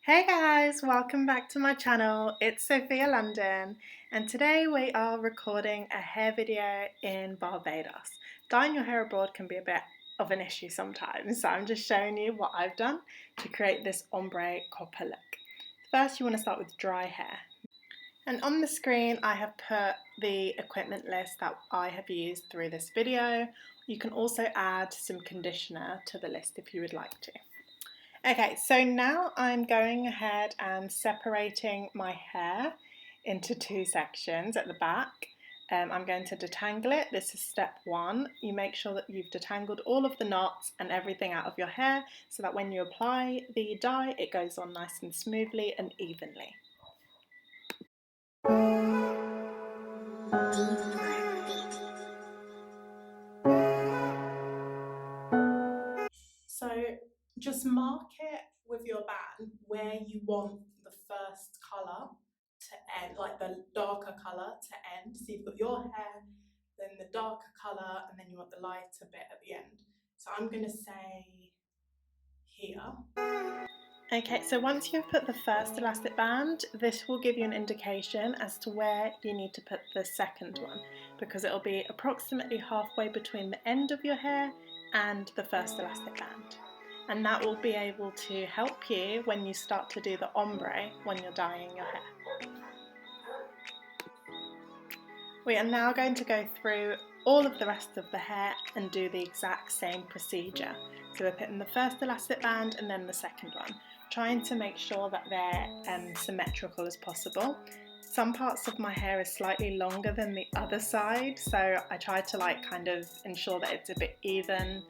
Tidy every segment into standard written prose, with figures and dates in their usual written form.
Hey guys, welcome back to my channel. It's Sophia London and today we are recording a hair video in Barbados. Dyeing your hair abroad can be a bit of an issue sometimes, so I'm just showing you what I've done to create this ombre copper look. First you want to start with dry hair. And on the screen I have put the equipment list that I have used through this video. You can also add some conditioner to the list if you would like to. Okay, so now I'm going ahead and separating my hair into two sections at the back. I'm going to detangle it. This is step one. You make sure that you've detangled all of the knots and everything out of your hair so that when you apply the dye, it goes on nice and smoothly and evenly. So just mark it with your band where you want the first colour to end, like the darker colour to end. So you've got your hair, then the darker colour, and then you want the lighter bit at the end. So I'm going to say here. Okay, so once you've put the first elastic band, this will give you an indication as to where you need to put the second one, because it'll be approximately halfway between the end of your hair and the first elastic band. And that will be able to help you when you start to do the ombre when you're dyeing your hair. We are now going to go through all of the rest of the hair and do the exact same procedure. So we're putting the first elastic band and then the second one, trying to make sure that they're symmetrical as possible. Some parts of my hair is slightly longer than the other side, so I try to kind of ensure that it's a bit even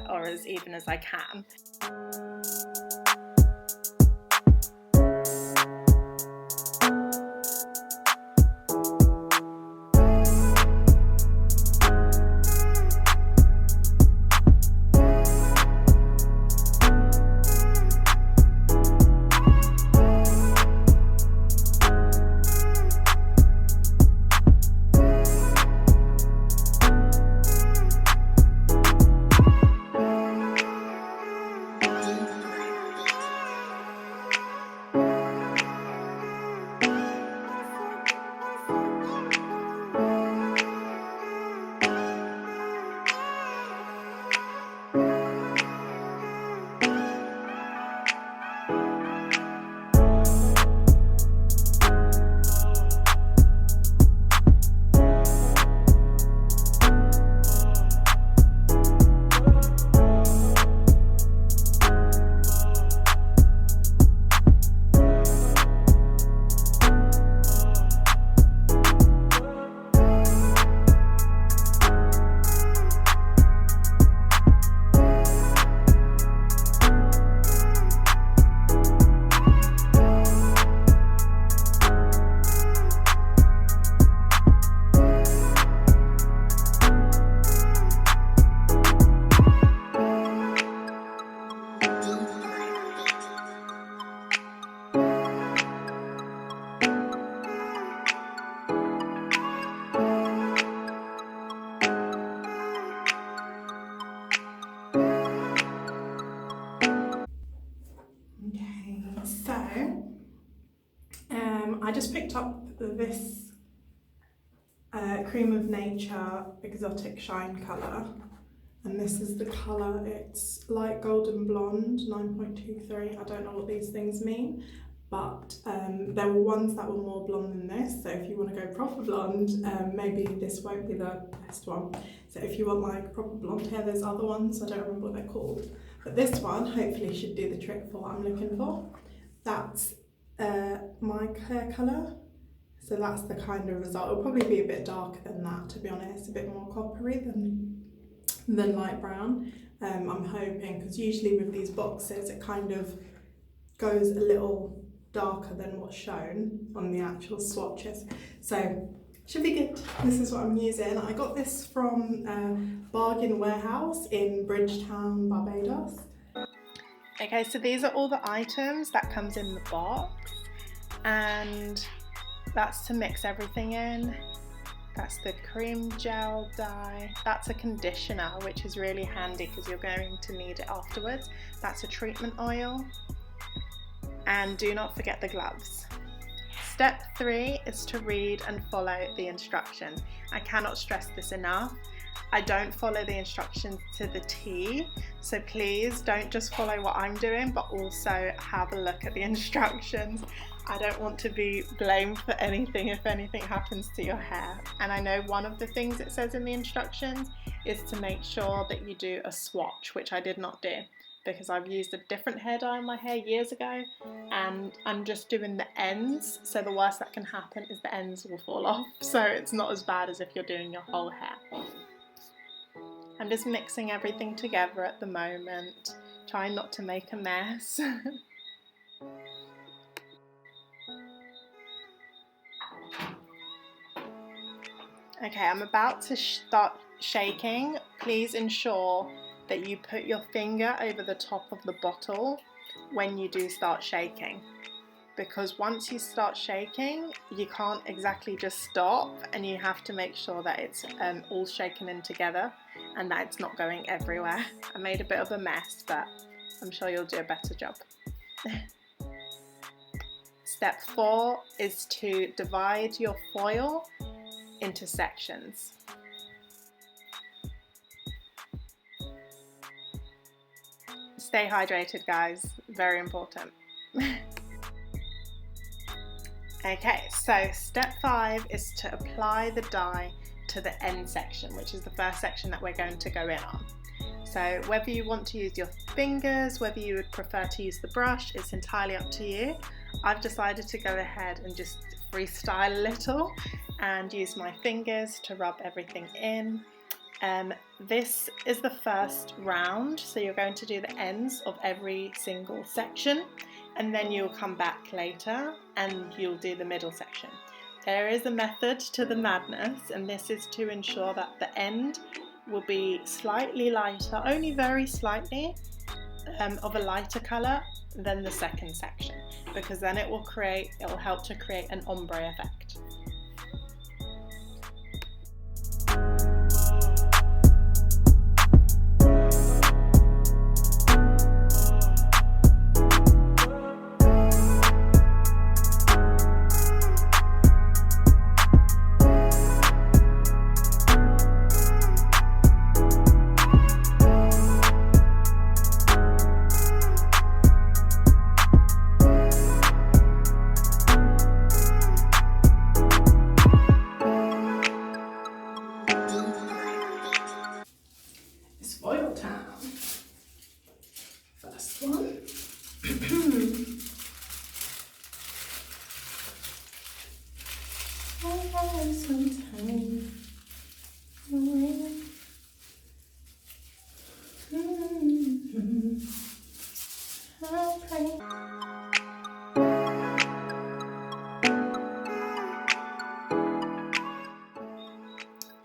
or as even as I can. I just picked up this Cream of Nature Exotic Shine colour, and this is the colour. It's light golden blonde, 9.23. I don't know what these things mean, but there were ones that were more blonde than this, so if you want to go proper blonde, maybe this won't be the best one. So if you want like proper blonde hair, there's other ones, I don't remember what they're called, but this one hopefully should do the trick for what I'm looking for. That's my hair colour, so that's the kind of result. It'll probably be a bit darker than that, to be honest, a bit more coppery than light brown. I'm hoping, because usually with these boxes it kind of goes a little darker than what's shown on the actual swatches, so should be good. This is what I'm using. I got this from Bargain Warehouse in Bridgetown, Barbados. Okay, so these are all the items that comes in the box, and that's to mix everything in. That's the cream gel dye. That's a conditioner, which is really handy because you're going to need it afterwards. That's a treatment oil. And do not forget the gloves. Step 3 is to read and follow the instructions. I cannot stress this enough. I don't follow the instructions to the T, so please don't just follow what I'm doing, but also have a look at the instructions. I don't want to be blamed for anything if anything happens to your hair. And I know one of the things it says in the instructions is to make sure that you do a swatch, which I did not do, because I've used a different hair dye on my hair years ago, and I'm just doing the ends, so the worst that can happen is the ends will fall off, so it's not as bad as if you're doing your whole hair. I'm just mixing everything together at the moment, trying not to make a mess. Okay, I'm about to start shaking. Please ensure that you put your finger over the top of the bottle when you do start shaking, because once you start shaking you can't exactly just stop, and you have to make sure that it's all shaken in together and that it's not going everywhere. I made a bit of a mess, but I'm sure you'll do a better job. Step 4 is to divide your foil into sections. Stay hydrated, guys, very important. Okay, so step 5 is to apply the dye to the end section, which is the first section that we're going to go in on. So whether you want to use your fingers, whether you would prefer to use the brush, it's entirely up to you. I've decided to go ahead and just freestyle a little and use my fingers to rub everything in. This is the first round, so you're going to do the ends of every single section, and then you'll come back later and you'll do the middle section. There is a method to the madness, and this is to ensure that the end will be slightly lighter, only very slightly, of a lighter colour than the second section, because then it will help to create an ombre effect. Foil time. First one.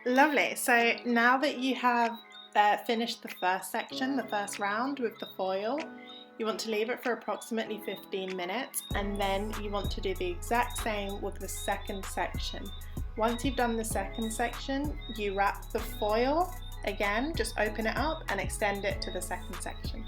Lovely. So now that you have finished the first section, the first round with the foil, you want to leave it for approximately 15 minutes, and then you want to do the exact same with the second section. Once you've done the second section, you wrap the foil again, just open it up and extend it to the second section.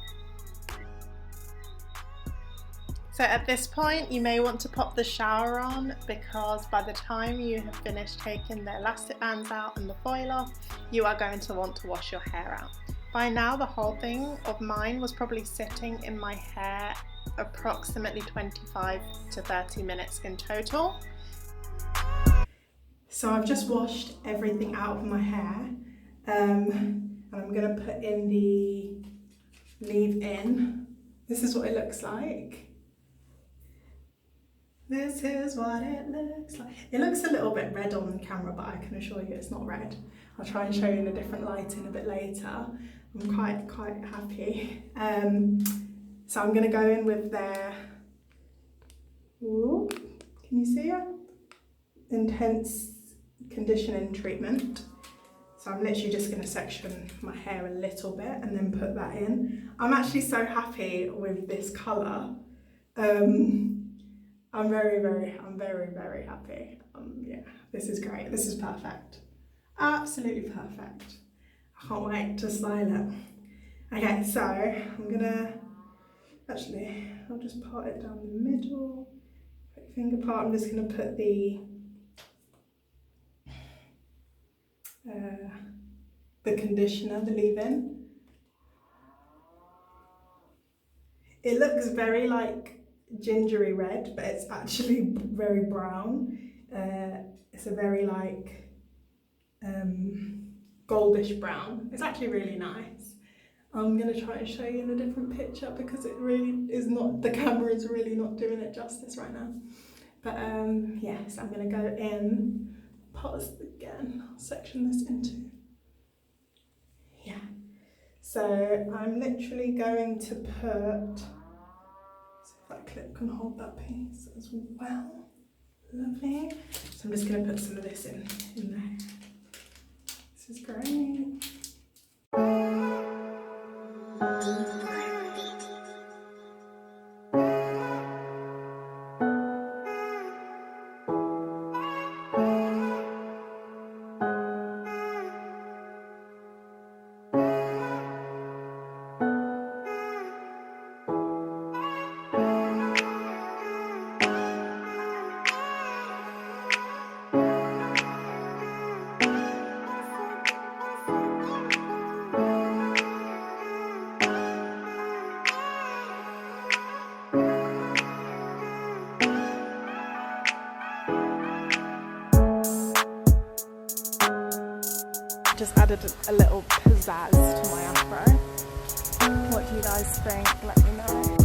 So at this point you may want to pop the shower on, because by the time you have finished taking the elastic bands out and the foil off, you are going to want to wash your hair out. By now the whole thing of mine was probably sitting in my hair approximately 25 to 30 minutes in total. So I've just washed everything out of my hair, and I'm going to put in the leave-in. This is what it looks like. This is what it looks like. It looks a little bit red on camera, but I can assure you it's not red. I'll try and show you in a different lighting a bit later. I'm quite happy. So I'm going to go in with their, ooh, can you see it? Intense conditioning treatment. So I'm literally just going to section my hair a little bit and then put that in. I'm actually so happy with this colour. I'm very happy. Yeah, this is great. This is perfect. Absolutely perfect. I can't wait to style it. Okay, so I'm gonna Actually, I'll just part it down the middle. Put your finger part. I'm just going to put the conditioner, the leave-in. It looks very like gingery red, but it's actually very brown. It's a very like goldish brown. It's actually really nice. I'm going to try and show you in a different picture because it really is not, the camera is really not doing it justice right now. But yes, I'm going to go in, pause again, I'll section this into, yeah. So I'm literally going to put, see if that clip can hold that piece as well. Lovely. So I'm just going to put some of this in there. This is great. Just added a little pizzazz to my afro. What do you guys think? Let me know.